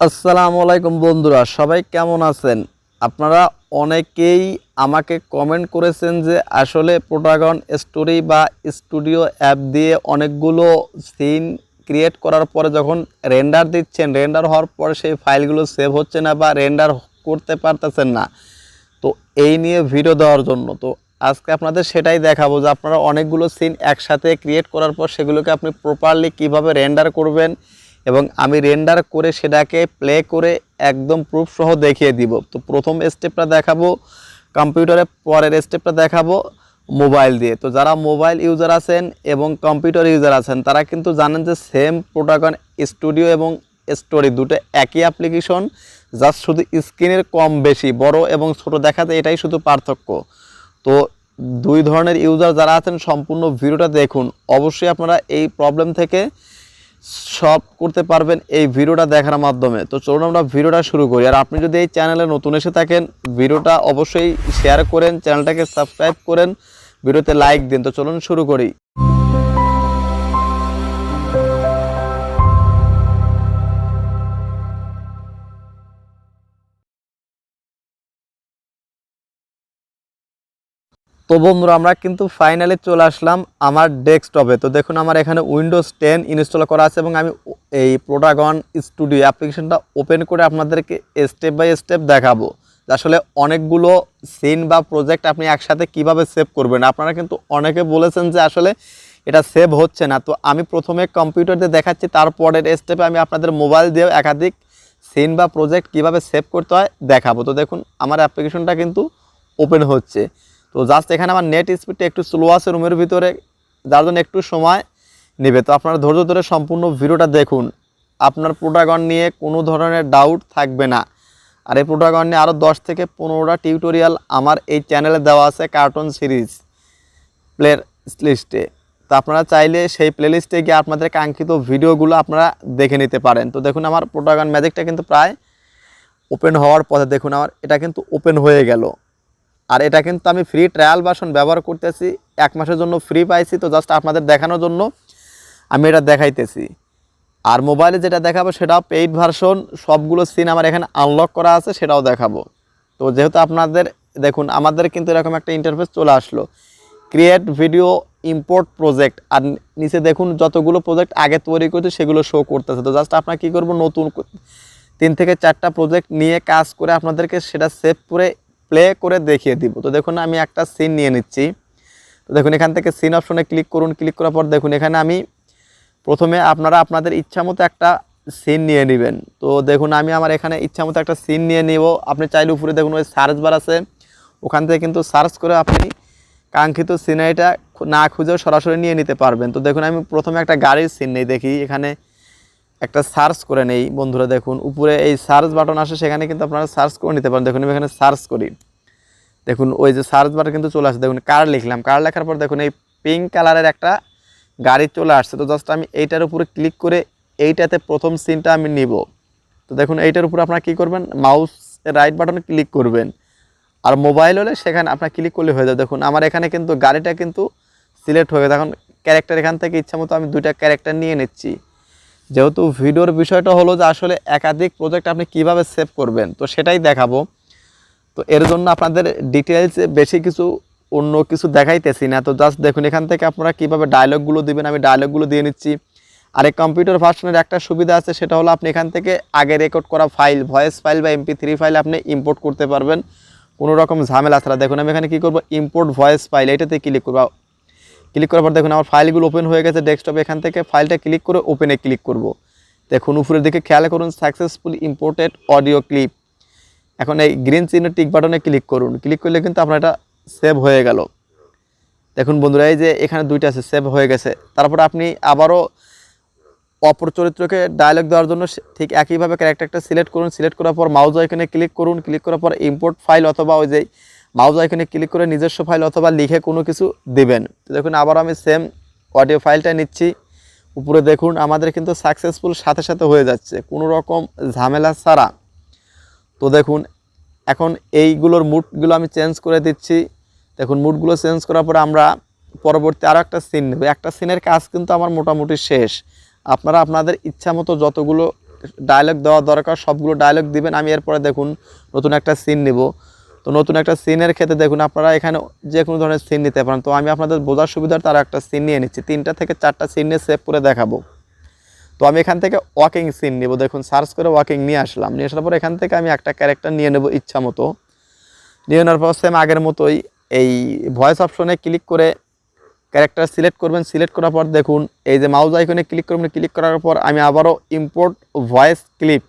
আসসালামু আলাইকুম বন্ধুরা, সবাই কেমন আছেন? আপনারা অনেকেই আমাকে কমেন্ট করেছেন যে আসলে Plotagon স্টোরি বা স্টুডিও অ্যাপ দিয়ে অনেকগুলো সিন ক্রিয়েট করার পরে যখন রেন্ডার দিচ্ছেন, রেন্ডার হওয়ার পরে সেই ফাইলগুলো সেভ হচ্ছে না বা রেন্ডার করতে পারতেছেন না। তো এই নিয়ে ভিডিও দেওয়ার জন্য তো আজকে আপনাদের সেটাই দেখাবো যে আপনারা অনেকগুলো সিন একসাথে ক্রিয়েট করার পর সেগুলোকে আপনি প্রপারলি কিভাবে রেন্ডার করবেন এবং আমি রেন্ডার করে সেটাকে প্লে করে একদম প্রুফ সহ দেখিয়ে দিব। তো প্রথম স্টেপটা দেখাবো কম্পিউটারে, পরের স্টেপটা দেখাবো মোবাইল দিয়ে। তো যারা মোবাইল ইউজার আছেন এবং কম্পিউটার ইউজার আছেন তারা কিন্তু জানেন যে সেম Plotagon স্টুডিও এবং স্টোরি দুটো একই অ্যাপ্লিকেশন, জাস্ট শুধু স্ক্রিনের কম বেশি বড় এবং ছোট দেখাতে এটাই শুধু পার্থক্য। তো দুই ধরনের ইউজার যারা আছেন সম্পূর্ণ ভিডিওটা দেখুন, অবশ্যই আপনারা এই প্রবলেম থেকে সলভ করতে পারবেন এই ভিডিওটা দেখার মাধ্যমে। তো চলুন আমরা ভিডিওটা শুরু করি। আর আপনি যদি এই চ্যানেলে নতুন এসে থাকেন ভিডিওটা অবশ্যই শেয়ার করেন, চ্যানেলটাকে সাবস্ক্রাইব করেন, ভিডিওতে লাইক দিন। তো চলুন শুরু করি। তো বন্ধুরা আমরা কিন্তু ফাইনালি চলে আসলাম আমার ডেস্কটপে। তো দেখুন আমার এখানে উইন্ডোজ 10 ইনস্টল করা আছে এবং আমি এই Plotagon স্টুডিও অ্যাপ্লিকেশনটা ওপেন করে আপনাদেরকে স্টেপ বাই স্টেপ দেখাবো আসলে অনেকগুলো সিন বা প্রজেক্ট আপনি একসাথে কিভাবে সেভ করবেন। আপনারা কিন্তু অনেকে বলেছেন যে আসলে এটা সেভ হচ্ছে না। তো আমি প্রথমে কম্পিউটার দিয়ে দেখাচ্ছি, তারপরের স্টেপে আমি আপনাদের মোবাইল দিয়েও একাধিক সিন বা প্রজেক্ট কিভাবে সেভ করতে হয় দেখাবো। তো দেখুন আমার অ্যাপ্লিকেশনটা কিন্তু ওপেন হচ্ছে। তো জাস্ট এখানে আমার নেট স্পিডটা একটু স্লো আছে রুমের ভিতরে, যার জন্য একটু সময় নেবে। তো আপনারা ধৈর্য ধরে সম্পূর্ণ ভিডিওটা দেখুন, আপনার Plotagon নিয়ে কোনো ধরনের ডাউট থাকবে না। আর এই Plotagon নিয়ে আরও 10 থেকে 15টা টিউটোরিয়াল আমার এই চ্যানেলে দেওয়া আছে কার্টুন সিরিজ প্লে লিস্টে। তো আপনারা চাইলে সেই প্লেলিস্টে গিয়ে আপনাদের কাঙ্ক্ষিত ভিডিওগুলো আপনারা দেখে নিতে পারেন। তো দেখুন আমার Plotagon ম্যাজিকটা কিন্তু প্রায় ওপেন হওয়ার পথে, দেখুন আমার এটা কিন্তু ওপেন হয়ে গেল। আর এটা কিন্তু আমি ফ্রি ট্রায়াল ভার্সন ব্যবহার করতেছি, 1 মাসের জন্য ফ্রি পাইছি। তো জাস্ট আপনাদের দেখানোর জন্য আমি এটা দেখাইতেছি। আর মোবাইলে যেটা দেখাবো সেটাও পেইড ভার্সন, সবগুলো সিন আমার এখানে আনলক করা আছে, সেটাও দেখাবো। তো যেহেতু আপনাদের দেখুন আমাদের কিন্তু এরকম একটা ইন্টারফেস চলে আসলো, ক্রিয়েট ভিডিও ইম্পোর্ট প্রজেক্ট, আর নিচে দেখুন যতগুলো প্রজেক্ট আগে তৈরি করছে সেগুলো শো করতেছে। তো জাস্ট আপনারা কী করবো, নতুন 3 থেকে 4টা প্রজেক্ট নিয়ে কাজ করে আপনাদেরকে সেটা সেভ করে প্লে করে দেখিয়ে দিব। তো দেখুন আমি একটা সিন নিয়ে নিচ্ছি। তো দেখুন এখান থেকে সিন অপশনে ক্লিক করুন, ক্লিক করার পর দেখুন এখানে আমি প্রথমে আপনারা আপনাদের ইচ্ছামতো একটা সিন নিয়ে নেবেন। তো দেখুন আমি আমার এখানে ইচ্ছামতো একটা সিন নিয়ে নিব। আপনি চাইলে উপরে দেখুন ওই সার্চ বার আছে, ওখান থেকে কিন্তু সার্চ করে আপনি কাঙ্ক্ষিত সিনারিটা না খুঁজেও সরাসরি নিয়ে নিতে পারবেন। তো দেখুন আমি প্রথমে একটা গাড়ির সিন নেই, দেখি এখানে একটা সার্চ করে নেই। বন্ধুরা দেখুন উপরে এই সার্চ বাটন আসে, সেখানে কিন্তু আপনারা সার্চ করে নিতে পারেন। দেখুন আমি এখানে সার্চ করি, দেখুন ওই যে সার্চ বাটন কিন্তু চলে আসে। দেখুন কার লিখলাম, কার লেখার পর দেখুন এই পিঙ্ক কালারের একটা গাড়ি চলে আসছে। তো জাস্ট আমি এইটার উপরে ক্লিক করে এইটাতে প্রথম সিনটা আমি নিব। তো দেখুন এইটার উপরে আপনারা কী করবেন, মাউস রাইট বাটনে ক্লিক করবেন, আর মোবাইল হলে সেখানে আপনার ক্লিক করলে হয়ে যাবে। দেখুন আমার এখানে কিন্তু গাড়িটা কিন্তু সিলেক্ট হয়ে গেছে। এখন ক্যারেক্টার এখান থেকে ইচ্ছা মতো আমি 2টা ক্যারেক্টার নিয়ে নিচ্ছি। যেহেতু ভিডিওর বিষয়টা হলো যে আসলে একাধিক প্রজেক্ট আপনি কিভাবে সেভ করবেন, তো সেটাই দেখাবো। তো এর জন্য আপনাদের ডিটেলসে বেশি কিছু অন্য কিছু দেখাইতেছি না। তো জাস্ট দেখুন এখান থেকে আপনারা কীভাবে ডায়লগগুলো দিবেন, আমি ডায়লগগুলো দিয়ে নিচ্ছি। আর এই কম্পিউটার ভার্সনের একটা সুবিধা আছে, সেটা হলো আপনি এখান থেকে আগে রেকর্ড করা ফাইল, ভয়েস ফাইল বা MP3 ফাইল আপনি ইম্পোর্ট করতে পারবেন কোনো রকম ঝামেলা ছাড়া। দেখুন আমি এখানে কী করবো, ইম্পোর্ট ভয়েস ফাইল, এটাতে ক্লিক করবো। ক্লিক করার পর দেখুন আমার ফাইলগুলো ওপেন হয়ে গেছে ডেস্কটপে। এখান থেকে ফাইলটা ক্লিক করে ওপেনে ক্লিক করব। দেখুন উপরের দিকে খেয়াল করুন, সাকসেসফুলি ইম্পোর্টেড অডিও ক্লিপ। এখন এই গ্রিন চিহ্ন টিক বাটনে ক্লিক করুন, ক্লিক করলে কিন্তু আপনার এটা সেভ হয়ে গেল। দেখুন বন্ধুরা এই যে এখানে 2টা আছে, সেভ হয়ে গেছে। তারপর আপনি আবারও অপর চরিত্রকে ডায়লগ দেওয়ার জন্য ঠিক একইভাবে ক্যারেক্টারটা সিলেক্ট করুন, সিলেক্ট করার পর মাউস আইকনে ক্লিক করুন, ক্লিক করার পর ইম্পোর্ট ফাইল অথবা ওই যে মাউস আইকনে ক্লিক করে নিজস্ব ফাইল অথবা লিখে কোনো কিছু দেবেন। তো দেখুন আবার আমি সেম অডিও ফাইলটা নিচ্ছি। উপরে দেখুন আমাদের কিন্তু সাকসেসফুল সাথে সাথে হয়ে যাচ্ছে কোনো রকম ঝামেলা ছাড়া। তো দেখুন এখন এইগুলোর মুডগুলো আমি চেঞ্জ করে দিচ্ছি। দেখুন মুডগুলো চেঞ্জ করার পর আমরা পরবর্তী আরও একটা সিন নেব। একটা সিনের কাজ কিন্তু আমার মোটামুটি শেষ। আপনারা আপনাদের ইচ্ছা মতো যতগুলো ডায়লগ দেওয়া দরকার সবগুলো ডায়লগ দিবেন। আমি এরপরে দেখুন নতুন একটা সিন নিব। তো নতুন একটা সিনের ক্ষেত্রে দেখুন আপনারা এখানে যে কোনো ধরনের সিন নিতে পারেন। তো আমি আপনাদের বোঝার সুবিধার তার একটা সিন নিয়ে নিচ্ছি, 3টা থেকে 4টা সিন নিয়ে সেভ করে দেখাবো। তো আমি এখান থেকে ওয়াকিং সিন নিব। দেখুন সার্চ করে ওয়াকিং নিয়ে আসলাম, নিয়ে আসার পর এখান থেকে আমি একটা ক্যারেক্টার নিয়ে নেব ইচ্ছা মতো। নিয়ে নেওয়ার পর সেম আগের মতোই এই ভয়েস অপশনে ক্লিক করে ক্যারেক্টার সিলেক্ট করবেন। সিলেক্ট করার পর দেখুন এই যে মাউস আইকনে ক্লিক করবেন। ক্লিক করার পর আমি আবারও ইম্পোর্ট ভয়েস ক্লিপ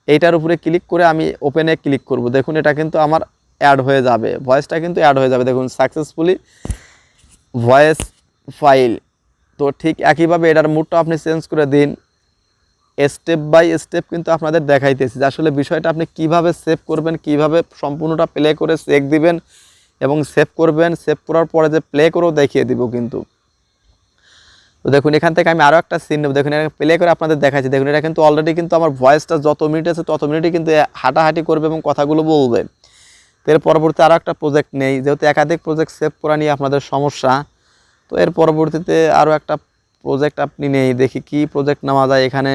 এইটার উপরে ক্লিক করে আমি ওপেনে ক্লিক করব। দেখুন এটা কিন্তু আমার অ্যাড হয়ে যাবে, ভয়েসটা কিন্তু অ্যাড হয়ে যাবে। দেখুন সাকসেসফুলি ভয়েস ফাইল। তো ঠিক একইভাবে এটার মুডটা আপনি চেঞ্জ করে দিন। স্টেপ বাই স্টেপ কিন্তু আপনাদের দেখাইতেছি যে আসলে বিষয়টা আপনি কিভাবে সেভ করবেন, কিভাবে সম্পূর্ণটা প্লে করে চেক দিবেন এবং সেভ করবেন। সেভ করার পরে যে প্লে করেও দেখিয়ে দিব কিন্তু। তো দেখুন এখান থেকে আমি আরও একটা সিন নেব। দেখুন এটা প্লে করে আপনাদের দেখাচ্ছি। দেখুন এটা কিন্তু অলরেডি কিন্তু আমার ভয়েসটা যত মিনিট আছে তত মিনিটই কিন্তু হাঁটাহাঁটি করবে এবং কথাগুলো বলবে। তো এর পরবর্তী আরও একটা প্রজেক্ট নেই, যেহেতু একাধিক প্রজেক্ট সেভ করা নিয়ে আপনাদের সমস্যা। তো এর পরবর্তীতে আরও একটা প্রজেক্ট আপনি নেই, দেখি কি প্রজেক্ট নেওয়া যায় এখানে।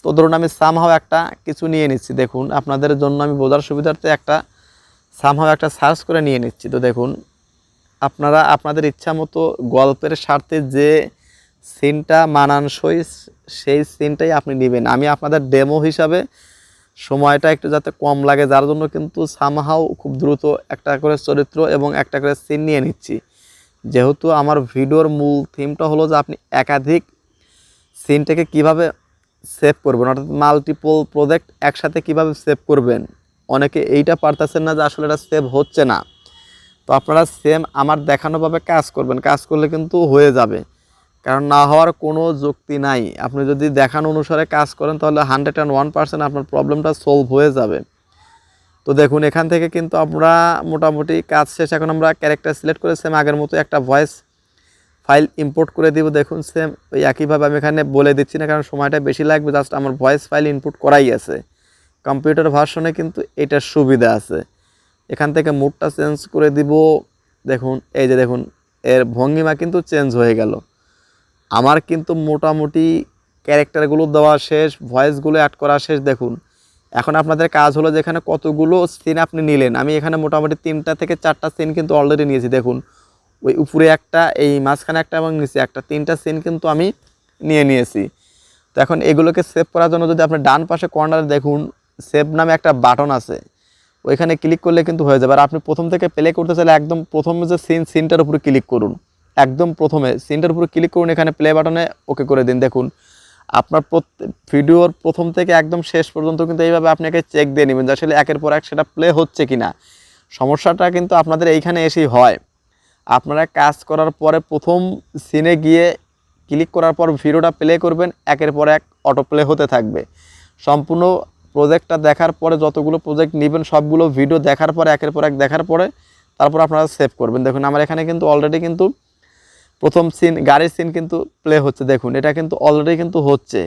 তো ধরুন আমি সামহাও একটা কিছু নিয়ে নিচ্ছি। দেখুন আপনাদের জন্য আমি বোঝার সুবিধার্থে একটা সামহাও একটা সার্চ করে নিয়ে নিচ্ছি। তো দেখুন আপনারা আপনাদের ইচ্ছা মতো গল্পের স্বার্থে যে সিনটা মানানসই সেই সিনটাই আপনি নেবেন। আমি আপনাদের ডেমো হিসাবে সময়টা একটু যাতে কম লাগে যার জন্য কিন্তু সামহাও খুব দ্রুত একটা করে চরিত্র এবং একটা করে সিন নিয়ে নিচ্ছি। যেহেতু আমার ভিডিওর মূল থিমটা হলো যে আপনি একাধিক সিনটাকে কিভাবে সেভ করবেন, অর্থাৎ মাল্টিপল প্রজেক্ট একসাথে কিভাবে সেভ করবেন। অনেকে এইটা পারতেছেন না যে আসলে এটা সেভ হচ্ছে না। তো আপনারা সেম আমার দেখানোভাবে কাজ করবেন, কাজ করলে কিন্তু হয়ে যাবে, কারণ না হওয়ার কোনো যুক্তি নাই। আপনি যদি দেখানো অনুসারে কাজ করেন তাহলে 101% আপনার প্রবলেমটা সলভ হয়ে যাবে। তো দেখুন এখান থেকে কিন্তু আমরা মোটামুটি কাজ শেষ। এখন আমরা ক্যারেক্টার সিলেক্ট করে সেম আগের মতো একটা ভয়েস ফাইল ইম্পোর্ট করে দিব। দেখুন সেম ওই একইভাবে আমি এখানে বলে দিচ্ছি না, কারণ সময়টা বেশি লাগবে। জাস্ট আমার ভয়েস ফাইল ইনপুট করাই আছে। কম্পিউটার ভার্সনে কিন্তু এটার সুবিধা আছে। এখান থেকে মুডটা চেঞ্জ করে দিব। দেখুন এই যে দেখুন এর ভঙ্গিমা কিন্তু চেঞ্জ হয়ে গেল। আমার কিন্তু মোটামুটি ক্যারেক্টারগুলো দেওয়া শেষ, ভয়েসগুলো অ্যাড করা শেষ। দেখুন এখন আপনাদের কাজ হলো যে এখানে কতগুলো সিন আপনি নিলেন। আমি এখানে মোটামুটি 3টা থেকে 4টা সিন কিন্তু অলরেডি নিয়েছি। দেখুন ওই উপরে একটা, এই মাঝখানে একটা এবং নিচে একটা, 3টা সিন কিন্তু আমি নিয়েছি। তো এখন এগুলোকে সেভ করার জন্য যদি আপনি ডান পাশে কর্নারে দেখুন সেভ নামে একটা বাটন আছে, ওইখানে ক্লিক করলে কিন্তু হয়ে যাবে। আর আপনি প্রথম থেকে প্লে করতে চাইলে একদম প্রথমে যে সিনটার উপরে ক্লিক করুন, একদম প্রথমে সিনটার উপরে ক্লিক করুন, এখানে প্লে বাটনে ওকে করে দিন। দেখুন আপনার ভিডিওর প্রথম থেকে একদম শেষ পর্যন্ত কিন্তু এইভাবে আপনাকে চেক দিয়ে নেবেন যে আসলে একের পর এক সেটা প্লে হচ্ছে কিনা। সমস্যাটা কিন্তু আপনাদের এইখানে এসেই হয়। আপনারা কাজ করার পরে প্রথম সিনে গিয়ে ক্লিক করার পর ভিডিওটা প্লে করবেন, একের পর এক অটো প্লে হতে থাকবে। সম্পূর্ণ প্রজেক্টটা দেখার পরে যতগুলো প্রজেক্ট নেবেন সবগুলো ভিডিও দেখার পরে একের পর এক দেখার পরে তারপর আপনারা সেভ করবেন। দেখুন আমার এখানে কিন্তু অলরেডি কিন্তু প্রথম সিন গাড়ির সিন কিন্তু প্লে হচ্ছে। দেখুন এটা কিন্তু অলরেডি কিন্তু হচ্ছে।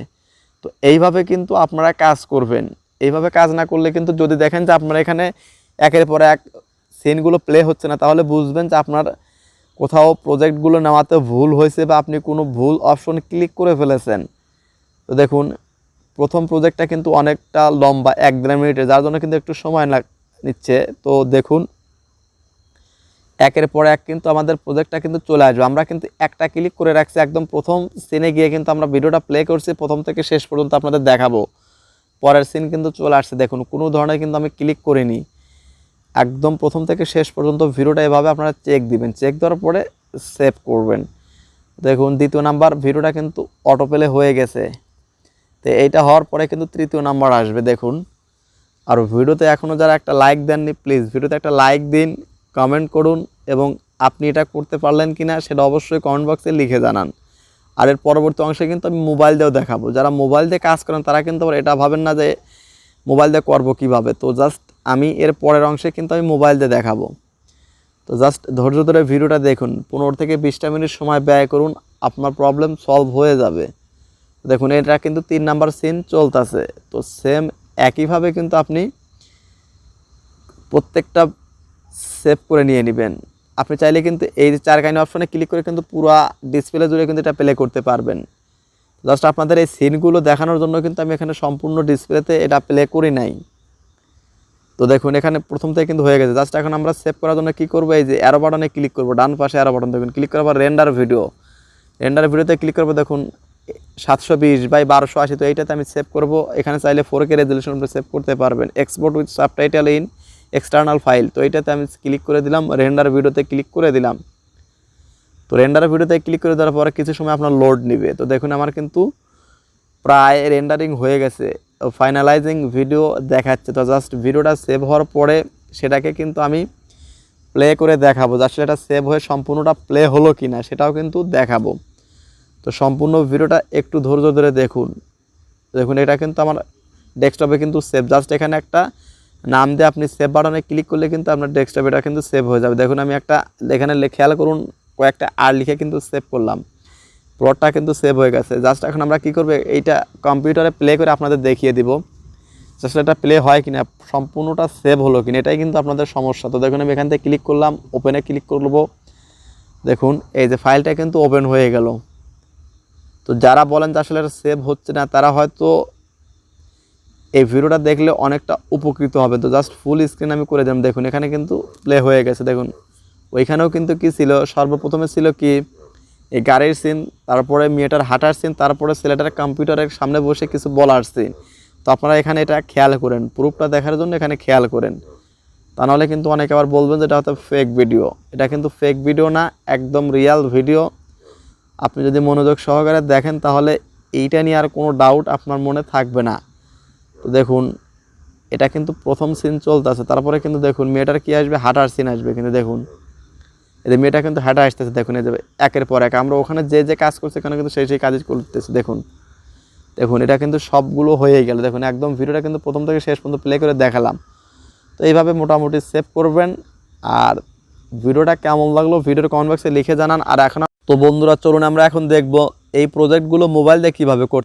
তো এইভাবে কিন্তু আপনারা কাজ করবেন। এইভাবে কাজ না করলে কিন্তু যদি দেখেন যে আপনারা এখানে একের পর এক সিনগুলো প্লে হচ্ছে না, তাহলে বুঝবেন যে আপনার কোথাও প্রজেক্টগুলো নেওয়াতে ভুল হয়েছে বা আপনি কোনো ভুল অপশন ক্লিক করে ফেলেছেন। তো দেখুন প্রথম প্রজেক্টটা কিন্তু অনেকটা লম্বা, 1-1.5 মিনিটের, যার জন্য কিন্তু একটু সময় নিচ্ছে। তো দেখুন একের পর এক কিন্তু আমাদের প্রজেক্টটা কিন্তু চলে আসবে। আমরা কিন্তু একটা ক্লিক করে রাখছি, একদম প্রথম সিনে গিয়ে কিন্তু আমরা ভিডিওটা প্লে করছি, প্রথম থেকে শেষ পর্যন্ত আপনাদের দেখাবো। পরের সিন কিন্তু চলে আসছে। দেখুন কোনো ধরনের কিন্তু আমি ক্লিক করিনি, একদম প্রথম থেকে শেষ পর্যন্ত ভিডিওটা এভাবে আপনারা চেক দিবেন। চেক দেওয়ার পরে সেভ করবেন। দেখুন 2য় নাম্বার ভিডিওটা কিন্তু অটো প্লে হয়ে গেছে। তো এইটা হওয়ার পরে কিন্তু 3য় নাম্বার আসবে। দেখুন আর ভিডিওতে এখনও যারা একটা লাইক দেননি প্লিজ ভিডিওতে একটা লাইক দিন, কমেন্ট করুন এবং আপনি এটা করতে পারলেন কিনা সেটা অবশ্যই কমেন্ট বক্সে লিখে জানান। আর এর পরবর্তী অংশে কিন্তু আমি মোবাইল দিয়েও দেখাবো। যারা মোবাইল দিয়ে কাজ করেন তারা কিন্তু এটা ভাবেন না যে মোবাইল দিয়ে করবো কীভাবে। তো জাস্ট আমি এর পরের অংশে কিন্তু আমি মোবাইল দিয়ে দেখাবো। তো জাস্ট ধৈর্য ধরে ভিডিওটা দেখুন, 15 থেকে 20টা মিনিট সময় ব্যয় করুন, আপনার প্রবলেম সলভ হয়ে যাবে। দেখুন এটা কিন্তু 3 নাম্বার সিন চলতেছে। তো সেম একইভাবে কিন্তু আপনি প্রত্যেকটা সেভ করে নিয়ে নেবেন। আপনি চাইলে কিন্তু এই 4 কাইন অপশনে ক্লিক করে কিন্তু পুরো ডিসপ্লে জুড়ে কিন্তু এটা প্লে করতে পারবেন। জাস্ট আপনাদের এই সিনগুলো দেখানোর জন্য কিন্তু আমি এখানে সম্পূর্ণ ডিসপ্লেতে এটা প্লে করি নাই। তো দেখুন এখানে প্রথম থেকে কিন্তু হয়ে গেছে। জাস্ট এখন আমরা সেভ করার জন্য কী করবো, এই যে অ্যারো বাটনে ক্লিক করবো, ডান পাশে অ্যারো বাটন দেখুন, ক্লিক করার পর রেন্ডার ভিডিওতে ক্লিক করবো। দেখুন 720x1280, তো এইটাতে আমি সেভ করব। এখানে চাইলে 4K রেজলিউশন সেভ করতে পারবেন। Export with subtitle in external file, তো এইটাতে আমি ক্লিক করে দিলাম, রেন্ডার ভিডিওতে ক্লিক করে দিলাম। তো রেন্ডার ভিডিওতে ক্লিক করে দেওয়ার পরে কিছু সময় আপনার লোড নেবে। তো দেখুন আমার কিন্তু প্রায় রেন্ডারিং হয়ে গেছে, ফাইনালাইজিং ভিডিও দেখাচ্ছে। তো জাস্ট ভিডিওটা সেভ হওয়ার পরে সেটাকে কিন্তু আমি প্লে করে দেখাবো, জাস্ট এটা সেভ হয়ে সম্পূর্ণটা প্লে হলো কি না সেটাও কিন্তু দেখাবো। তো সম্পূর্ণ ভিডিওটা একটু ধৈর্য ধরে দেখুন। এটা কিন্তু আমার ডেস্কটপে কিন্তু সেভ। জাস্ট এখানে একটা নাম দিয়ে আপনি সেভ বাটনে ক্লিক করলে কিন্তু আপনার ডেস্কটপে এটা কিন্তু সেভ হয়ে যাবে। দেখুন আমি একটা এখানে খেয়াল করুন, কয়েকটা আর লিখে কিন্তু সেভ করলাম, প্লটটা কিন্তু সেভ হয়ে গেছে। জাস্ট এখন আমরা কী করবো, এইটা কম্পিউটারে প্লে করে আপনাদের দেখিয়ে দিব জাস্ট এটা প্লে হয় কিনা, সম্পূর্ণটা সেভ হলো কিনা, এটাই কিন্তু আপনাদের সমস্যা। তো দেখুন আমি এখান থেকে ক্লিক করলাম, ওপেনে ক্লিক করবো। দেখুন এই যে ফাইলটা কিন্তু ওপেন হয়ে গেল। তো যারা বলেন যে আসলে এটা সেভ হচ্ছে না, তারা হয়তো এই ভিডিওটা দেখলে অনেকটা উপকৃত হবে। তো জাস্ট ফুল স্ক্রিন আমি করে দিলাম। দেখুন এখানে কিন্তু প্লে হয়ে গেছে। দেখুন ওইখানেও কিন্তু কি ছিল, সর্বপ্রথমে ছিল কি এই গাড়ির সিন, তারপরে মেয়েটার হাঁটার সিন, তারপরে ছেলেটার কম্পিউটারের সামনে বসে কিছু বলার সিন। তো আপনারা এখানে এটা খেয়াল করেন, প্রুফটা দেখার জন্য এখানে খেয়াল করেন, তা নাহলে কিন্তু অনেকে আবার বলবেন যে এটা হয়তো ফেক ভিডিও। এটা কিন্তু ফেক ভিডিও না, একদম রিয়াল ভিডিও। আপনি যদি মনোযোগ সহকারে দেখেন তাহলে এইটা নিয়ে আর কোনো ডাউট আপনার মনে থাকবে না। তো দেখুন এটা কিন্তু প্রথম সিন চলতেছে, তারপরে কিন্তু দেখুন মেয়েটার কি আসবে, হাঁটার সিন আসবে। কিন্তু দেখুন এই যে মেয়েটা কিন্তু হাঁটা আসতেছে। দেখুন এই যে একের পর এক আমরা ওখানে যে কাজ করছে এখানে কিন্তু সেই কাজই করতেছে। দেখুন এটা কিন্তু সবগুলো হয়ে গেল। দেখুন একদম ভিডিওটা কিন্তু প্রথম থেকে শেষ পর্যন্ত প্লে করে দেখালাম। তো এইভাবে মোটামুটি সেভ করবেন। আর ভিডিওটা কেমন লাগলো ভিডিওর কমেন্ট বক্সে লিখে জানান। আর এখন তো বন্ধুরা চলুন আমরা এখন দেখব এই প্রজেক্টগুলো মোবাইল দিয়ে কীভাবে করতে